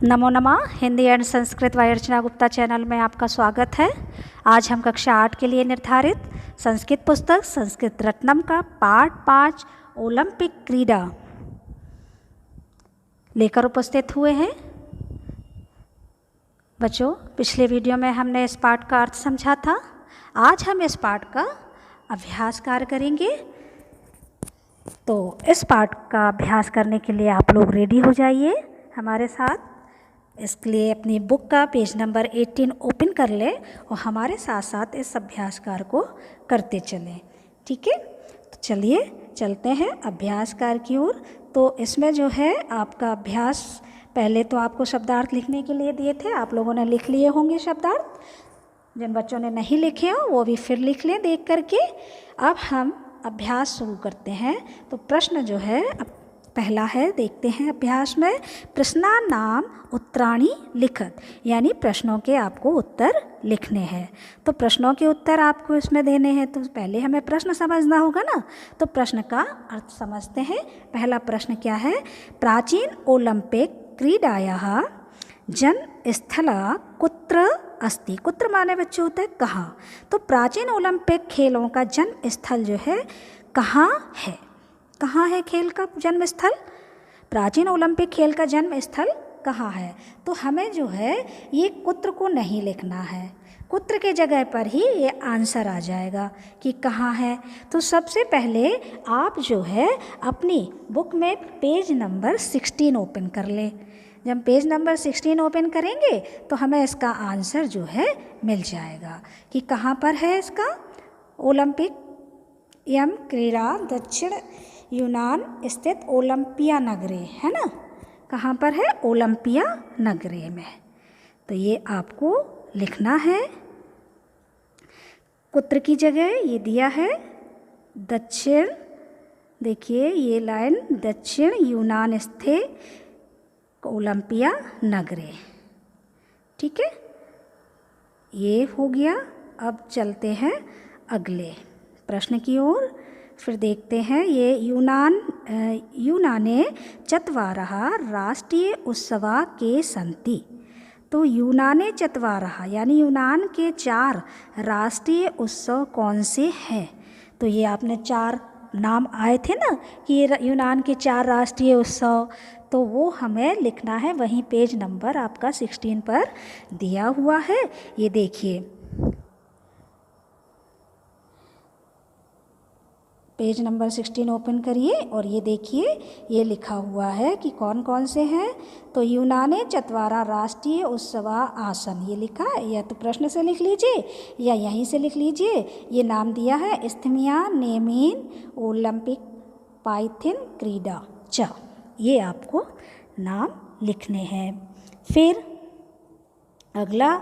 नमो नमः। Hindi and Sanskrit by Archana Gupta channel में आपका स्वागत है। आज हम कक्षा 8 के लिए निर्धारित संस्कृत पुस्तक संस्कृत रत्नम का पाठ 5 ओलंपिक क्रीड़ा लेकर उपस्थित हुए हैं। बच्चों, पिछले वीडियो में हमने इस पाठ का अर्थ समझा था। आज हम इस पाठ का अभ्यास कार्य करेंगे। तो इस पाठ का अभ्यास करने के लिए आप लोग रेडी हो जाइए हमारे साथ। इसके लिए अपनी बुक का पेज नंबर 18 ओपन कर लें और हमारे साथ साथ इस अभ्यास कार्य को करते चलें। ठीक है, तो चलिए चलते हैं अभ्यास कार्य की ओर। तो इसमें जो है आपका अभ्यास, पहले तो आपको शब्दार्थ लिखने के लिए दिए थे, आप लोगों ने लिख लिए होंगे शब्दार्थ। जिन बच्चों ने नहीं लिखे हों वो भी फिर लिख लें देख करके। अब हम अभ्यास शुरू करते हैं। तो प्रश्न जो है अब पहला है, देखते हैं अभ्यास में। प्रश्ना नाम उत्तराणी लिखत, यानी प्रश्नों के आपको उत्तर लिखने हैं। तो प्रश्नों के उत्तर आपको इसमें देने हैं, तो पहले हमें प्रश्न समझना होगा ना। तो प्रश्न का अर्थ समझते हैं। पहला प्रश्न क्या है? प्राचीन ओलंपिक क्रीडायाः जन्मस्थला कुत्र अस्ति। कुत्र माने बच्चे होता है कहाँ। तो प्राचीन ओलंपिक खेलों का जन्म स्थल जो है कहाँ है? कहाँ है खेल का जन्म स्थल? प्राचीन ओलंपिक खेल का जन्म स्थल कहाँ है? तो हमें जो है ये कुत्र को नहीं लिखना है, कुत्र के जगह पर ही ये आंसर आ जाएगा कि कहाँ है। तो सबसे पहले आप जो है अपनी बुक में पेज नंबर 16 ओपन कर लें। जब पेज नंबर 16 ओपन करेंगे तो हमें इसका आंसर जो है मिल जाएगा कि कहाँ पर है इसका। ओलंपिक यम क्रीड़ा दक्षिण यूनान स्थित ओलंपिया नगरे, है ना। कहाँ पर है? ओलंपिया नगरे में। तो ये आपको लिखना है। कुत्र की जगह ये दिया है दक्षिण, देखिए ये लाइन, दक्षिण यूनान स्थित ओलंपिया नगरे। ठीक है, ये हो गया। अब चलते हैं अगले प्रश्न की ओर। फिर देखते हैं ये यूनाने चत्वारः राष्ट्रीय उत्सवा के सन्ति। तो यूनाने चत्वारः यानी यूनान के 4 राष्ट्रीय उत्सव कौन से हैं? तो ये आपने 4 नाम आए थे ना कि ये यूनान के 4 राष्ट्रीय उत्सव, तो वो हमें लिखना है। वहीं पेज नंबर आपका 16 पर दिया हुआ है। ये देखिए पेज नंबर 16 ओपन करिए और ये देखिए ये लिखा हुआ है कि कौन कौन से हैं। तो यूनाने चत्वारा राष्ट्रीय उत्सवा आसन, ये लिखा है। या तो प्रश्न से लिख लीजिए या यहीं से लिख लीजिए। ये नाम दिया है स्थमिया नेमीन ओलंपिक पाइथिन क्रीडा च। ये आपको नाम लिखने हैं। फिर अगला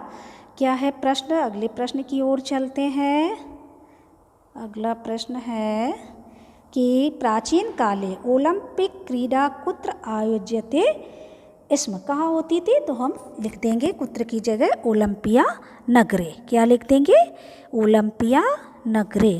क्या है प्रश्न? अगले प्रश्न की ओर चलते हैं। अगला प्रश्न है कि प्राचीन काले ओलंपिक क्रीड़ा कुत्र आयोज्यते स्म। कहाँ होती थी? तो हम लिख देंगे कुत्र की जगह ओलंपिया नगरे। क्या लिख देंगे? ओलंपिया नगरे।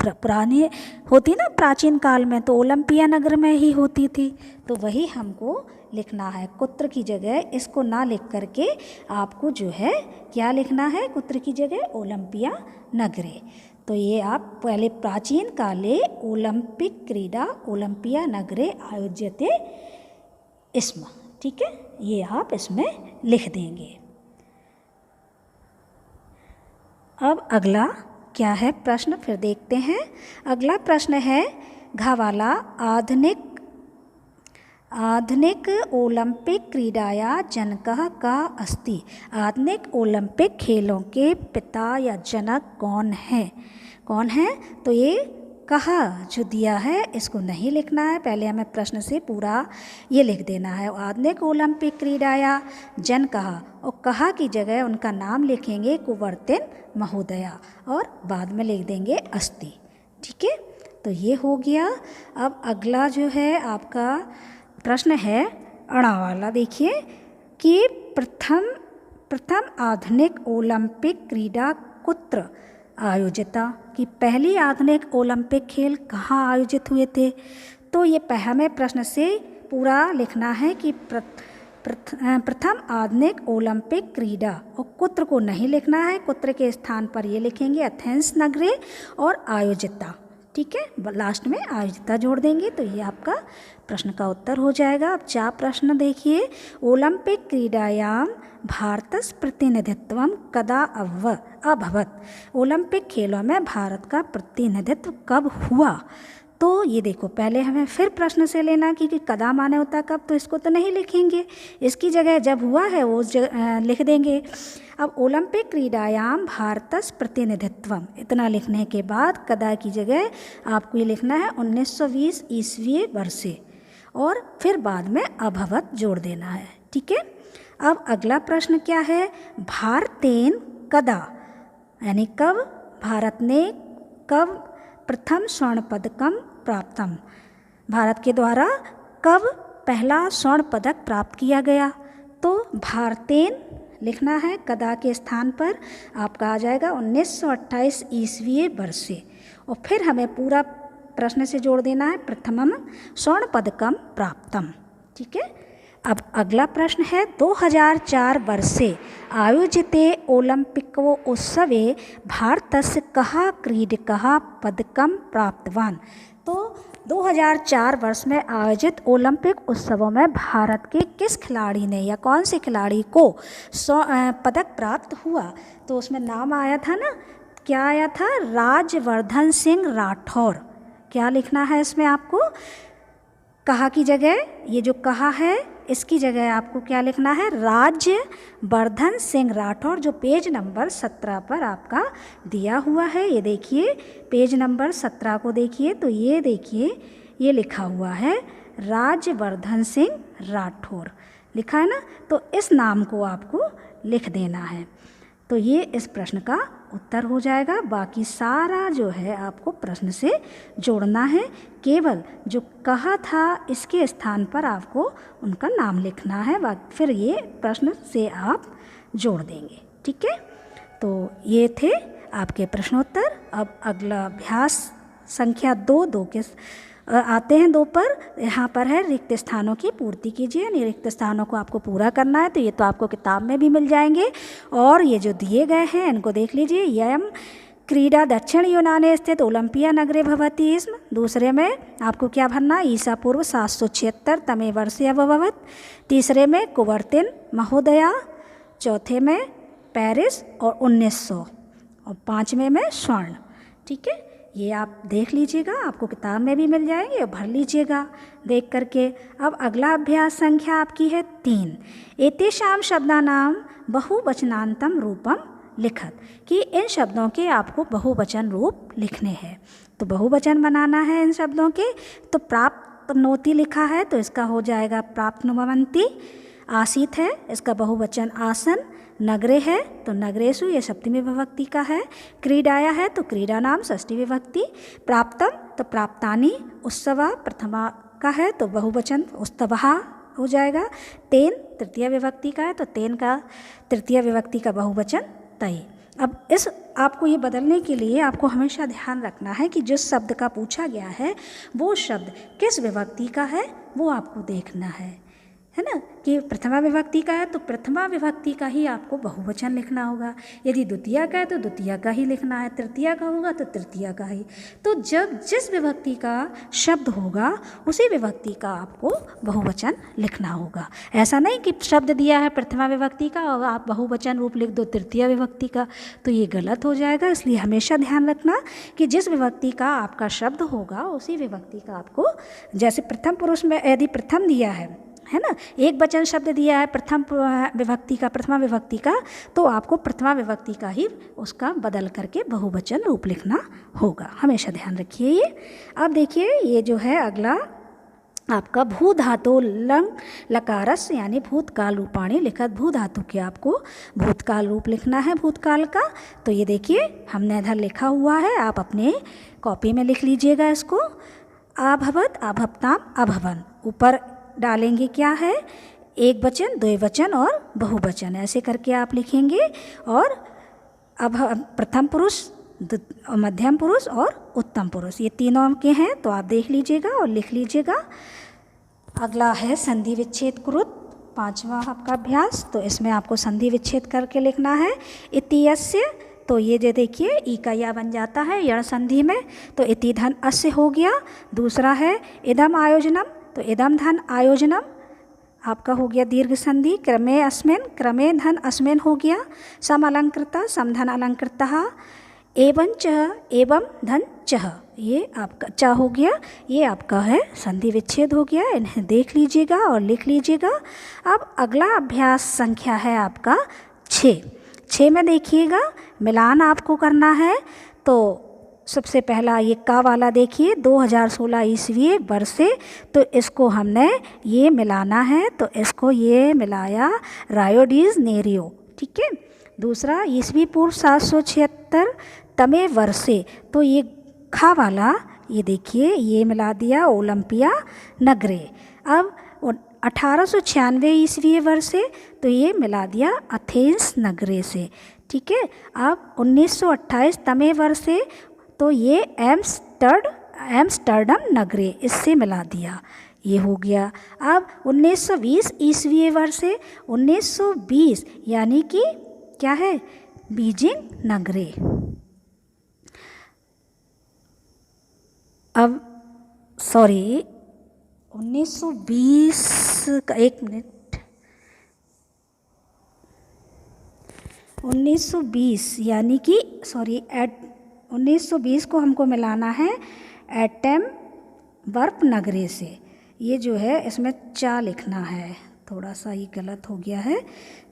पुराने होती ना प्राचीन काल में, तो ओलंपिया नगर में ही होती थी, तो वही हमको लिखना है। कुत्र की जगह इसको ना लिख करके आपको जो है क्या लिखना है? कुत्र की जगह ओलंपिया नगरे। तो ये आप पहले प्राचीन काले ओलंपिक क्रीड़ा ओलंपिया नगरे आयोज्यते स्म। ठीक है, ये आप इसमें लिख देंगे। अब अगला क्या है प्रश्न? फिर देखते हैं। अगला प्रश्न है घ वाला, आधुनिक ओलंपिक क्रीड़ाया जनकः का अस्ति। आधुनिक ओलंपिक खेलों के पिता या जनक कौन है? कौन है? तो ये कहा जो दिया है इसको नहीं लिखना है, पहले हमें प्रश्न से पूरा ये लिख देना है। आधुनिक ओलंपिक क्रीड़ाया जनकः, और कहा की जगह उनका नाम लिखेंगे कुंवर्तेन महोदया और बाद में लिख देंगे अस्ति। ठीक है, तो ये हो गया। अब अगला जो है आपका प्रश्न है अणा वाला। देखिए कि प्रथम आधुनिक ओलंपिक क्रीड़ा कुत्र आयोजिता, कि पहली आधुनिक ओलंपिक खेल कहाँ आयोजित हुए थे। तो ये हमें प्रश्न से पूरा लिखना है कि प्रथम आधुनिक ओलंपिक क्रीडा, और कुत्र को नहीं लिखना है, कुत्र के स्थान पर ये लिखेंगे एथेंस नगरे और आयोजिता। ठीक है, लास्ट में आयोजिता जोड़ देंगे तो ये आपका प्रश्न का उत्तर हो जाएगा। अब 4 प्रश्न देखिए। ओलंपिक क्रीडायां भारतस्य प्रतिनिधित्वं कदा अभवत्, ओलंपिक खेलों में भारत का प्रतिनिधित्व कब हुआ। तो ये देखो, पहले हमें फिर प्रश्न से लेना कि कदा माने होता कब, तो इसको तो नहीं लिखेंगे, इसकी जगह जब हुआ है वो लिख देंगे। अब ओलंपिक क्रीडायां भारतस्य प्रतिनिधित्वम, इतना लिखने के बाद कदा की जगह आपको ये लिखना है 1920 ईस्वी वर्षे, और फिर बाद में अभवत जोड़ देना है। ठीक है, अब अगला प्रश्न क्या है, भारतेन कदा, यानी कब भारत ने कब प्रथम स्वर्ण पदकम प्राप्तम, भारत के द्वारा कब पहला स्वर्ण पदक प्राप्त किया गया। तो भारतेन लिखना है, कदा के स्थान पर आपका आ जाएगा 1928 ईस्वी वर्षे, और फिर हमें पूरा प्रश्न से जोड़ देना है प्रथमम स्वर्ण पदकम प्राप्तम। ठीक है, अब अगला प्रश्न है 2004 वर्षे आयोजिते ओलंपिको उत्सवे भारतस्य कः क्रीडकः पदकं प्राप्तवान्। तो 2004 वर्ष में आयोजित ओलंपिक उत्सवों में भारत के किस खिलाड़ी ने या कौन से खिलाड़ी को पदक प्राप्त हुआ। तो उसमें नाम आया था ना, क्या आया था, राजवर्धन सिंह राठौर। क्या लिखना है इसमें आपको, कहा की जगह, ये जो कहा है इसकी जगह आपको क्या लिखना है, राजवर्धन सिंह राठौर, जो पेज नंबर 17 पर आपका दिया हुआ है। ये देखिए पेज नंबर 17 को देखिए, तो ये देखिए ये लिखा हुआ है राजवर्धन सिंह राठौर, लिखा है ना, तो इस नाम को आपको लिख देना है। तो ये इस प्रश्न का उत्तर हो जाएगा। बाकी सारा जो है आपको प्रश्न से जोड़ना है, केवल जो कहा था इसके स्थान पर आपको उनका नाम लिखना है, फिर ये प्रश्न से आप जोड़ देंगे। ठीक है, तो ये थे आपके प्रश्नोत्तर। अब अगला अभ्यास संख्या 2 के आते हैं 2 पर। यहाँ पर है रिक्त स्थानों की पूर्ति कीजिए, यानी रिक्त स्थानों को आपको पूरा करना है। तो ये तो आपको किताब में भी मिल जाएंगे, और ये जो दिए गए हैं इनको देख लीजिए। यम क्रीडा दक्षिण यूनाने स्थित ओलंपिया नगरे भवति स्म। दूसरे में आपको क्या भरना, ईसा पूर्व 776 तमे वर्षे अभवत्। तीसरे में कुबर्तिन महोदया। चौथे में पेरिस और 1900, और 5वें में स्वर्ण। ठीक है, ये आप देख लीजिएगा, आपको किताब में भी मिल जाएंगे, और भर लीजिएगा देख करके। अब अगला अभ्यास संख्या आपकी है 3। एतेषां शब्दानां बहुवचनान्तं रूपम लिखत, कि इन शब्दों के आपको बहुवचन रूप लिखने हैं। तो बहुवचन बनाना है इन शब्दों के। तो प्राप्नोति लिखा है तो इसका हो जाएगा प्राप्नुवन्ति। आसीत है, इसका बहुवचन आसन। नगरे है तो नगरेषु, ये सप्तमी विभक्ति का है। क्रीडाया है तो क्रीडा नाम षष्ठी विभक्ति। प्राप्तम तो प्राप्तानि। उत्सवा प्रथमा का है तो बहुवचन उत्सवः हो जाएगा। तेन तृतीय विभक्ति का है तो तेन का तृतीय विभक्ति का बहुवचन तय। अब इस आपको ये बदलने के लिए आपको हमेशा ध्यान रखना है कि जिस शब्द का पूछा गया है वो शब्द किस विभक्ति का है वो आपको देखना है ना, कि प्रथमा विभक्ति का है तो प्रथमा विभक्ति का ही आपको बहुवचन लिखना होगा। यदि द्वितीय का है तो द्वितीय का ही लिखना है, तृतीय का होगा तो तृतीय का ही। तो जब जिस विभक्ति का शब्द होगा उसी विभक्ति का आपको बहुवचन लिखना होगा। ऐसा नहीं कि शब्द दिया है प्रथमा विभक्ति का और आप बहुवचन रूप लिख दो तृतीय विभक्ति का, तो ये गलत हो जाएगा। इसलिए हमेशा ध्यान रखना कि जिस विभक्ति का आपका शब्द होगा उसी विभक्ति का आपको, जैसे प्रथम पुरुष में यदि प्रथम दिया है ना, एक वचन शब्द दिया है प्रथम विभक्ति का, प्रथमा विभक्ति का, तो आपको प्रथमा विभक्ति का ही उसका बदल करके बहुवचन रूप लिखना होगा। हमेशा ध्यान रखिए ये। अब देखिए ये जो है अगला आपका भू धातु लंग लकारस यानी भूतकाल रूपाणी लिखत। भू धातु के आपको भूतकाल रूप लिखना है भूतकाल का। तो ये देखिए हमने इधर लिखा हुआ है, आप अपने कॉपी में लिख लीजिएगा इसको। आभवत, आभवताम, अभवन। ऊपर डालेंगे क्या है, एक वचन, द्विवचन और बहुवचन, ऐसे करके आप लिखेंगे। और अब प्रथम पुरुष, मध्यम पुरुष और उत्तम पुरुष, ये तीनों के हैं, तो आप देख लीजिएगा और लिख लीजिएगा। अगला है संधि विच्छेद कृत 5वां आपका अभ्यास। तो इसमें आपको संधि विच्छेद करके लिखना है। इति यस्य, तो ये जो देखिए ई का या बन जाता है यण संधि में, तो इति धन अस्य हो गया। दूसरा है इदम आयोजनम, तो इदम धन आयोजनम आपका हो गया दीर्घ संधि। क्रमे अस्मिन, क्रमे धन अस्मिन हो गया। सम अलंकृता, सम धन अलंकृतः। एवं च, एवं धन चह, ये आपका च हो गया। ये आपका है संधि विच्छेद हो गया। इन्हें देख लीजिएगा और लिख लीजिएगा। अब अगला अभ्यास संख्या है आपका 6 में देखिएगा मिलान आपको करना है। तो सबसे पहला ये का वाला देखिए 2016 ईस्वी वर्ष से, तो इसको हमने ये मिलाना है, तो इसको ये मिलाया रायोडीज नेरियो, ठीक है। दूसरा ईस्वी पूर्व 776 तमे वर्षे, तो ये खा वाला ये देखिए ये मिला दिया ओलंपिया नगरे। अब 1896 ईस्वी वर्ष से, तो ये मिला दिया अथेंस नगरे से, ठीक है। अब 1928 तमे वर्ष से, तो ये एम्स्टर्डम नगरे, इससे मिला दिया, ये हो गया। अब 1920 ईस्वी वर्ष से 1920 यानी कि क्या है बीजिंग नगरे। अब सॉरी 1920 का, एक मिनट, 1920 यानी कि सॉरी 1920 को हमको मिलाना है एटम वर्प नगरे से। ये जो है इसमें चा लिखना है, थोड़ा सा ये गलत हो गया है,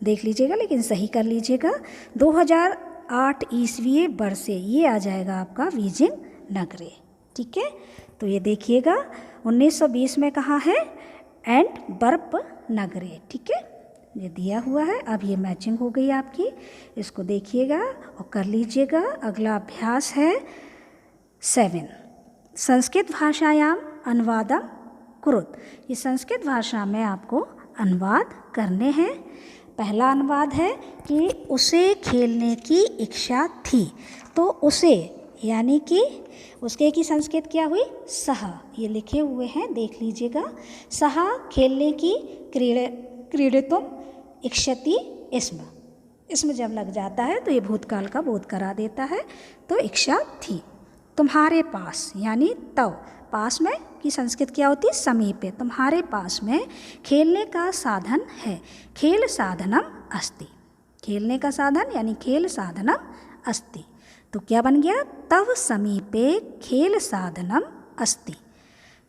देख लीजिएगा लेकिन सही कर लीजिएगा। 2008 ईस्वी वर्ष से ये आ जाएगा आपका बीजिंग नगरे, ठीक है। तो ये देखिएगा 1920 में कहाँ है एंड बर्प नगरे, ठीक है, ये दिया हुआ है। अब ये मैचिंग हो गई आपकी, इसको देखिएगा और कर लीजिएगा। अगला अभ्यास है 7 संस्कृत भाषायाम अनुवादम कुरुत। ये संस्कृत भाषा में आपको अनुवाद करने हैं। पहला अनुवाद है कि उसे खेलने की इच्छा थी, तो उसे यानी कि उसके की संस्कृत क्या हुई सह, ये लिखे हुए हैं देख लीजिएगा। सह खेलने की क्रीडितुम इक्षति इसमें जब लग जाता है तो ये भूतकाल का बोध करा देता है। तो इच्छा थी। तुम्हारे पास यानी तव, पास में की संस्कृत क्या होती है समीपे। तुम्हारे पास में खेलने का साधन है, खेल साधनम अस्ति। खेलने का साधन यानी खेल साधनम अस्ति, तो क्या बन गया तव समीपे खेल साधनम अस्ति।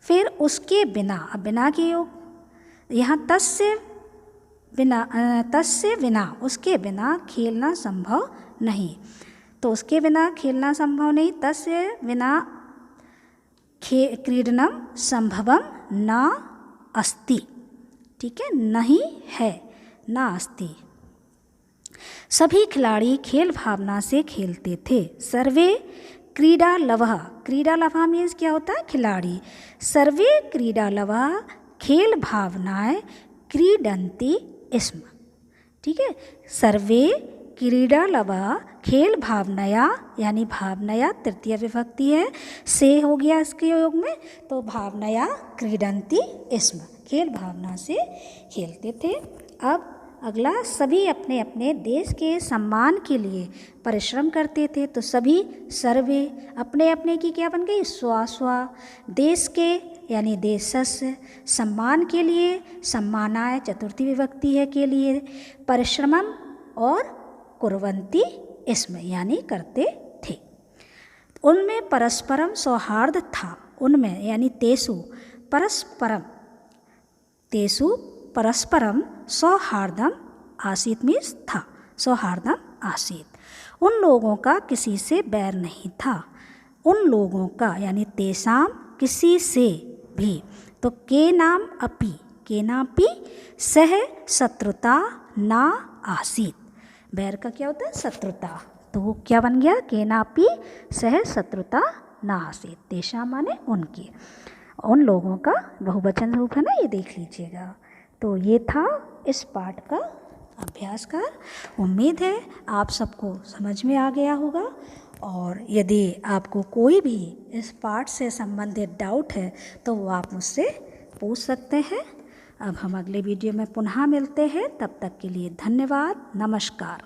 फिर उसके बिना, अब बिना के योग यहाँ तस्य बिना, उसके बिना खेलना संभव नहीं। तो उसके बिना खेलना संभव नहीं, तस्य बिना क्रीडनम संभवम न अस्ति, ठीक है, नहीं है, न अस्ति। सभी खिलाड़ी खेल भावना से खेलते थे। सर्वे क्रीडा लवः, क्रीडा लवः मीन्स क्या होता है खिलाड़ी। सर्वे क्रीडा लवः खेल भावनाएं क्रीडन्ति स्म, ठीक है। सर्वे क्रीडा लवः खेल भावनया यानी भावनया तृतीय विभक्ति है, से हो गया इसके योग में, तो भावनया क्रीडन्ति स्म, खेल भावना से खेलते थे। अब अगला सभी अपने अपने देश के सम्मान के लिए परिश्रम करते थे। तो सभी सर्वे अपने अपने की क्या बन गई स्वा, देश के यानी देशस्य, सम्मान के लिए सम्मानाय चतुर्थी विभक्ति है के लिए, परिश्रमम और कुर्वन्ति इसमें यानी करते थे। उनमें परस्परम सौहार्द था, उनमें यानी तेसु परस्परम सौहार्दम आसीत मीन्स था, सौहार्दम आसीत। उन लोगों का किसी से बैर नहीं था, उन लोगों का यानी तेसाम किसी से भी। तो के नाम अपि सह शत्रुता ना आसीत, बैर का क्या होता है शत्रुता, तो वो क्या बन गया के नापि सह शत्रुता ना आसीत। तेषा माने उनके, उन लोगों का बहुवचन रूप है ना, ये देख लीजिएगा। तो ये था इस पाठ का अभ्यास का। उम्मीद है आप सबको समझ में आ गया होगा, और यदि आपको कोई भी इस पाठ से संबंधित डाउट है तो वो आप मुझसे पूछ सकते हैं। अब हम अगले वीडियो में पुनः मिलते हैं, तब तक के लिए धन्यवाद, नमस्कार।